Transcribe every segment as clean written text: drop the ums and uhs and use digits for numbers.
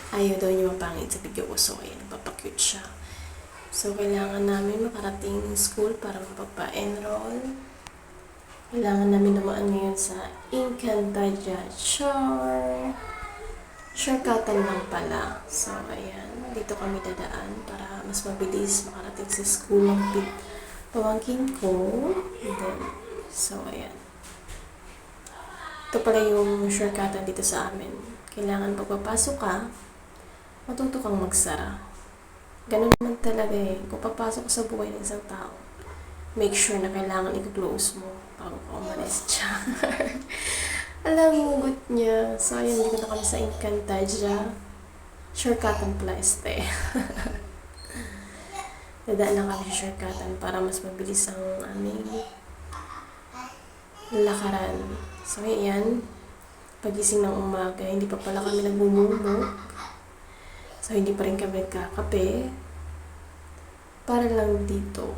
Ayaw daw niya mapangit sa video ko. So, ayan, papakute siya. So, kailangan namin makarating ng school para magpapa-enroll. Kailangan namin naman ngayon sa Encantadia. Shortcutan lang pala. So, ayan. Dito kami dadaan para mas mabilis makarating sa school ng pamangkin ko. And then, so, ayan. Ito pala yung shortcutan dito sa amin. Kailangan pagpapasok ka, matuto kang magsara. Ganun naman talaga eh. Kung papasok ka sa buhay ng isang tao, make sure na kailangan i-close mo bago ka umalis siya. Alam mo, hugot niya. So, ayan, dito na kami sa Encantadia. Shortcutan pala este. Dadaan lang kami sa shortcutan para mas mabilis ang aming lakaran. So, ayan. Pagising ng umaga, hindi pa pala kami nagmumumog. So, hindi pa rin kami nagkakape. Para lang dito.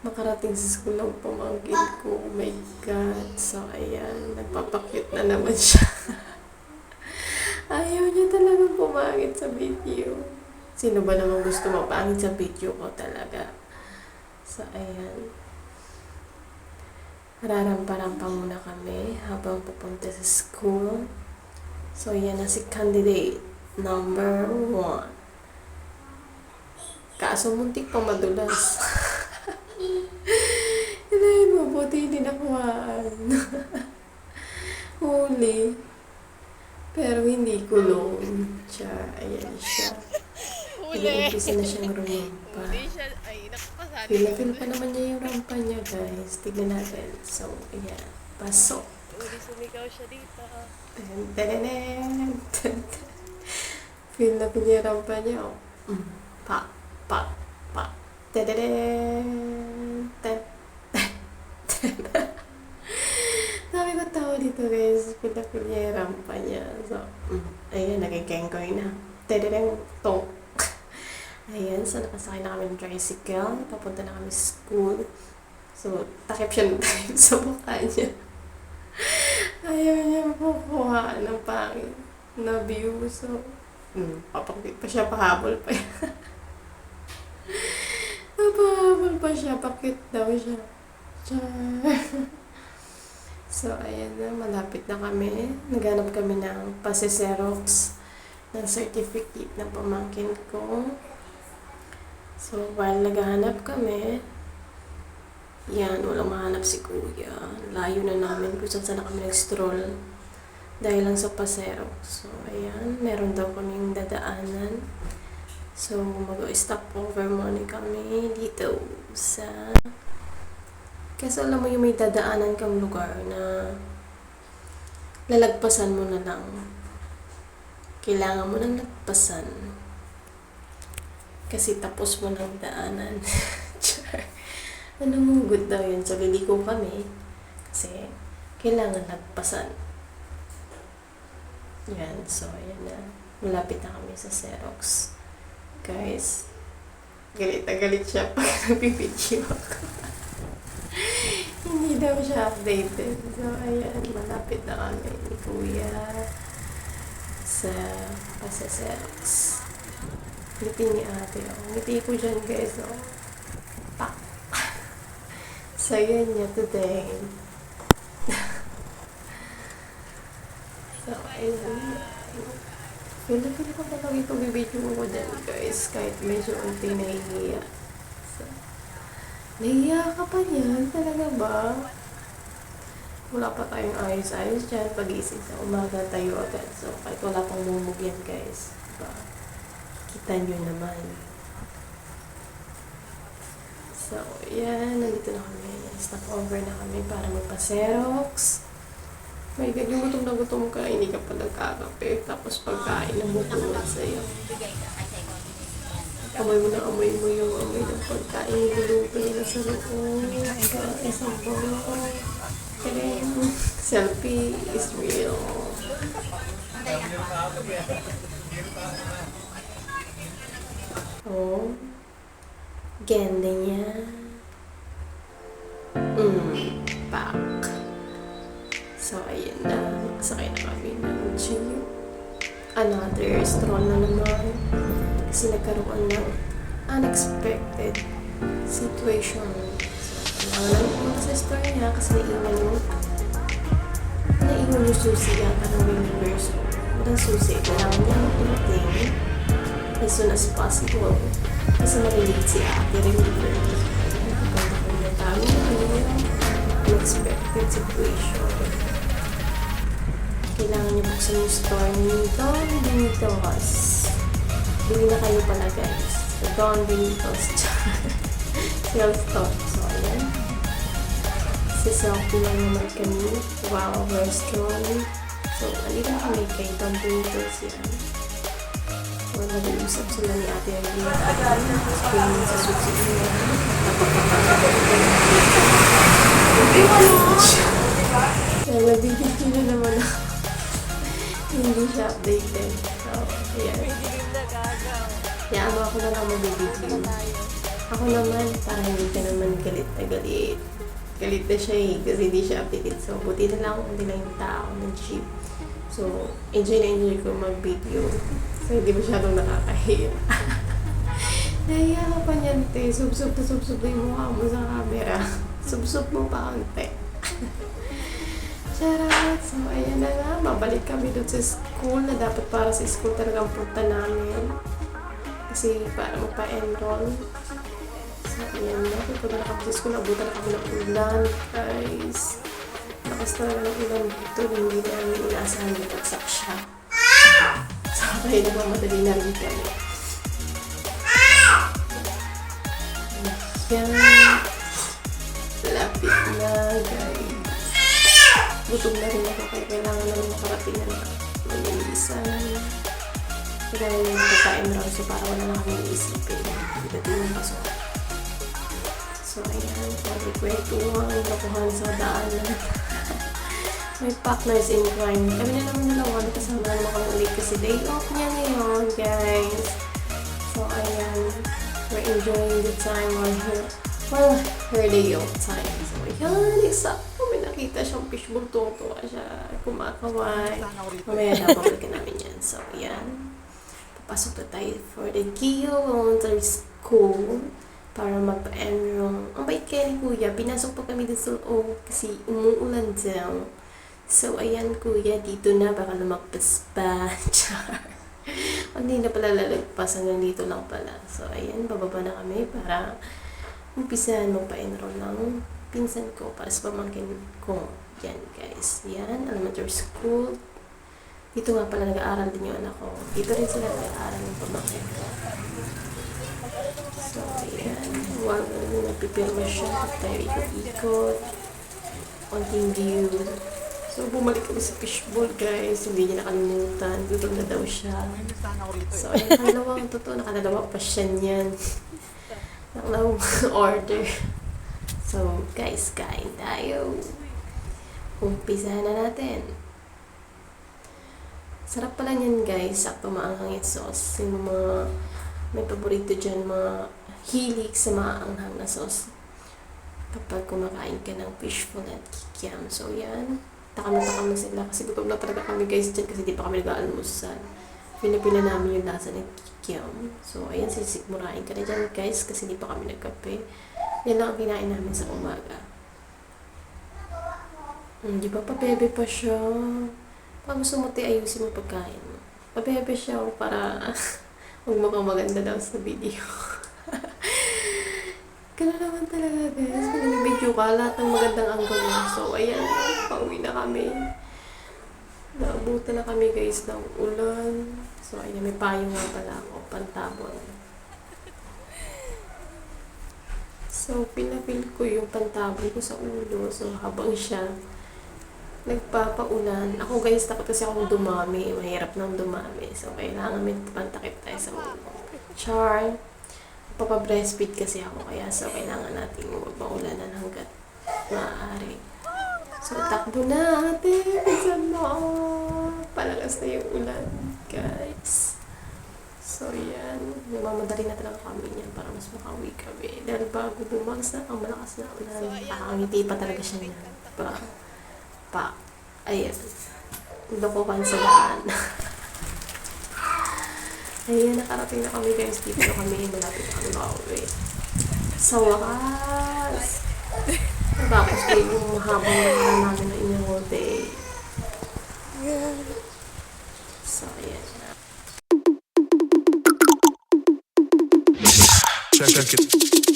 Makarating sa school ng pamangkin ko. Oh my God. So, ayan. Nagpapakute na naman siya. Ayaw niya talaga pumangit sa video. Sino ba naman gusto mapangit sa video ko talaga? So, ayan. Rarampa-rampa muna kami habang pupunta sa school. So, yan na si candidate number 1. Kaso muntik pa madulas. Ilay, mabuti hindi nakuhaan. Huli. Pero hindi kulong. Ayan siya. Nag-umpisa na siyang rumampa. Feel pa naman niya yung rampa niya, guys. Tignan natin. So, ayan. Pasok. Sumigaw siya dito. Feel na yung rampa niya. Oh. Pa. Sabi ko tao dito, guys. Feel na yung rampa niya. So, ayan. Nagkikengkoy na. Tong. Ayan, so nakasakay na kami ng tricycle. Papunta na kami sa school. So, takip siya ng time sa mukha niya. Ayaw niya makukuha ng pangit na view. So, papakit pa siya, pahabol pa yan. Pahabol pa siya, pakit daw siya. So, ayan na, malapit na kami. Naghanap kami ng pase-xerox ng certificate ng pamangkin ko. So, while naghahanap kami, yan, walang mahanap si Kuya. Layo na namin kung saan na kami nag-stroll. Dahil lang sa pasero. So, ayan, meron daw kaming dadaanan. So, mag-stop over muna kami dito sa... Kasi alam mo yung may dadaanan kang lugar na lalagpasan mo na lang. Kailangan mo nang lagpasan. Kasi tapos mo ng daanan. Namumugod daw yun. So, liliko kami. Kasi, kailangan lagpasan. Yan. So, ayan na. Malapit na kami sa Xerox. Guys, galit na galit siya pag nagpipideo ako. Hindi daw siya updated. So, ayan. Malapit na kami ni Kuya sa Xerox. Ngiti ni ate. Ngiti ko dyan, guys. Pak. Saya niya today. So, ayun. Pila ko talaga ito bibidyo ko dyan, guys. Kahit medyo unti nahihiya. So, nahihiya ka pa niyan? Talaga ba? Wala pa tayong ayos-ayos dyan. Pag-isip sa umaga tayo agad. So, kahit wala pang mumug yan, guys. Diba? Kita nyo naman. So, yan. Nandito na kami. Stop over na kami para magpa-xerox. My God, yung gutom na gutom ka, hindi ka pa nagkakape. Tapos pagkain na bubunod sa'yo. Amoy mo na amoy mo yung amoy ng pagkain. Niluluto nila sa loob. Isang bolo. Selfie is real. Oh, ganda niya. Pak. So, ayun na. Nakasakay na kami ng another stroll na naman. Kasi nagkaroon ng unexpected situation. So, kailangan namin pumunta sa store niya kasi naiwan yung susi yata ng universe. Walang susi. Kailangan niya magpulating as soon as possible. Kasi nalilate si ate River. Nagkakaroon na tayo ng unexpected situation. Kailangan niyo buksan yung store nito. Binitos. Bili na kayo pala guys. So, Don Binitos. Sales talk. So, ayan. Siselfie lang naman kami. Wow, restaurant. So, alila kami kay Don Binitos yan. So, nag-uusap sila ni Ate Arlene. Screen sa susi niya. So, nabibig na naman ako. Hindi siya updated. So, ayan. Kaya ako na lang mag-video. Ako naman, para hindi ka naman galit na galit. Galit na siya eh, kasi hindi siya updated. So, buti na lang kung hindi lang yung tao ng jeep. So, enjoy na enjoy ko mag-video. So, hindi masyadong nakakahiya. Nahiya ka pa niyan, te. Sub-sub na yung mukha mo sa camera. Sub-sub mo pa konti. Charot! So, ayan na nga. Mabalik kami doon sa school na dapat para sa school talagang punta namin. Kasi para magpa-enroll. So, ayan na. Pupunta na kami sa school. Nabutan na kami ng ulan, guys. Lakas talaga ng ulan dito. Hindi namin inaasahan na bagsak siya. So, kaya nagmamadali na rin kami. Ayan. Lapit na, guys. Gutom na rin ako kaya kailangan namin makarating na malilisan. Kailangan namin magkakain raw so para wala na kami iisipin. Dito yung pasok. So ayan, pwede kwentuhan, nakuhan sa daanan. May partners in crime. Kami na naman nalawan kasama naman kami ulit kasi day off niya ngayon, guys. So ayan, we're enjoying the time while her day off time. So ayan, exact. May nakita siyang fishbowl, tuwa siya, kumakaway. Mamaya na pabalikan namin yan. So, yan. Papasok na tayo for the Gio Elementary School para magpa-enroll. Ang bait kaya ni Kuya, pinasok pa kami dito sa loob kasi umuulan daw. So, ayan Kuya, dito na, baka lumagpas pa. Char. Hindi na pala lalagpas, hanggang dito lang pala. So, ayan, bababa na kami para umpisahan magpa-enroll ng pinsan ko para sa pamangkin ko. Yan guys. Yan, elementary school. Dito nga pala nag-aaral din yung anak ko. Dito rin sila nag-aaral ng pamangkin ko. So, yan. While nagpipirma siya, tayo ikot-ikot. Konting view. So, bumalik kami sa fishbowl guys. Hindi niya nakalimutan. Gutom na daw siya. So, ayan, nakalawang totoo. Nakalawang pa siya niyan. Nakalawang order. So, guys, kain tayo. Umpisahan na natin. Sarap pala niyan, guys. Sakto maanghang yung sauce. Yung mga may paborito dyan, mga hilig sa maanghang na sauce. Kapag kumakain ka ng fishbowl at kikiam. So, yan. Takam na sila. Kasi gutom na talaga kami, guys, dyan. Kasi di pa kami nag-aalmusal. Pinapila namin yung lasa ng kikiam. So, ayan, sisikmurain ka na dyan, guys. Kasi di pa kami nagkape. Yan lang ang kinain namin sa umaga. Di ba, pabebe pa siya. Pag gusto mo, ayusin mo pagkain mo. Pabebe siya para huwag mukhang maganda daw sa video. Gano'n naman talaga, guys. Pag nag-video ka, lahat ng magandang angle mo. So, ayan, pauwi na kami. Naabutan na kami, guys, ng ulan. So, ayan, may payo nga pala ako, pantabon. So, pinapil ko yung pantabon ko sa ulo. So, habang siya nagpapaulan. Ako guys, takot kasi akong dumami. Mahirap nang dumami. So, kailangan may pantakip tayo sa ulo. Char. Papa-breastfeed kasi ako. Kaya so, kailangan natin huwag maulanan hanggat maaari. So, takbo na ate. Bisan mo. Palakas na yung ulan. Guys. So, yan. Nagmamadali na talaga kami niyan para mas makauwi kami. Dahil bago bumagsak ang malakas na ulan. Nakakangiti pa talaga siya niyan. Ayan. Lokohan sa daan. Ayun, nakarating na kami guys. Dito na kami. Malapit na kami makauwi. Sa wakas! Tapos kayo yung mahabang naman namin ng inyong whole day. So, ayan na. Check it.